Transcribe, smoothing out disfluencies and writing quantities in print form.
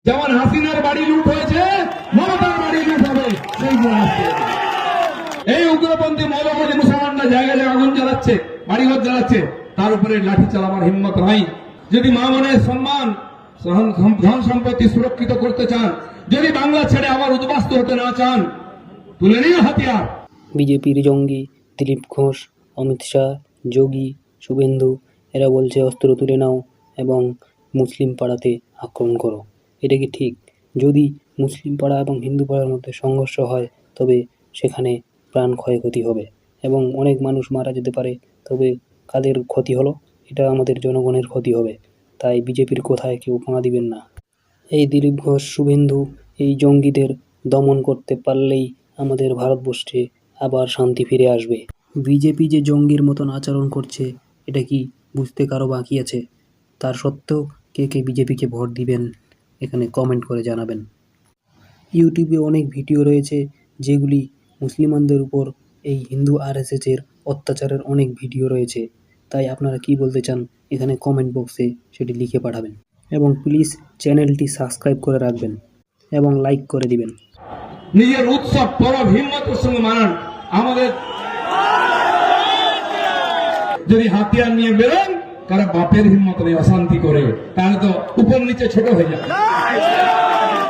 যেমন হাসিনার বাড়ি লুট হয়েছে, মমতার বাড়ি লুট হবে, সেইগুলো আসছে। এই উগ্রপন্থী মৌলবাদী মুসলমানরা জায়গায় জায়গায় আগুন জ্বালাচ্ছে, বাড়িঘর জ্বালাচ্ছে, তার উপরে লাঠি চালাবার হিম্মত নাই। যদি মা বোনের সম্মান, ধন সম্পত্তি সুরক্ষিত করতে চান, যদি বাংলা ছেড়ে আবার উদ্বাস্তু হতে না চান, তুলে নিন হাতিয়ার। বিজেপির জঙ্গি দিলীপ ঘোষ, অমিত শাহ, যোগী, শুভেন্দু এরা বলছে অস্ত্র তুলে নাও এবং মুসলিম পাড়াতে আক্রমণ করো। এটা কি ঠিক? যদি মুসলিম পাড়া এবং হিন্দু পাড়ার মধ্যে সংঘর্ষ হয় তবে সেখানে প্রাণ ক্ষয়ক্ষতি হবে এবং অনেক মানুষ মারা যেতে পারে। তবে কাদের ক্ষতি হলো? এটা আমাদের জনগণের ক্ষতি হবে। তাই বিজেপির কথায় কেউ কান দিবেন না। এই দিলীপ ঘোষ, শুভেন্দু এই জঙ্গিদের দমন করতে পারলেই আমাদের ভারতবর্ষে আবার শান্তি ফিরে আসবে। বিজেপি যে জঙ্গির মতন আচরণ করছে এটা কি বুঝতে কারো বাকি আছে? তার সত্ত্বেও কে কে বিজেপিকে ভোট দিবেন এখানে কমেন্ট করে জানাবেন। ইউটিউবে অনেক ভিডিও রয়েছে যেগুলি মুসলিমানদের উপর এই হিন্দু আরএসএসের অত্যাচারের অনেক ভিডিও রয়েছে। তাই আপনারা কি বলতে চান এখানে কমেন্ট বক্সে সেটি লিখে পাঠাবেন এবং প্লিজ চ্যানেলটি সাবস্ক্রাইব করে রাখবেন এবং লাইক করে দিবেন। নিজের উৎসব পরব হিম্মতের সঙ্গে মানান। আমাদের যদি হাতিয়ার নিয়ে বেরোন, কারণ বাপের হিম্মত নেই অশান্তি করে, তাহলে তো উপর নিচে ছোট হয়ে যাবে।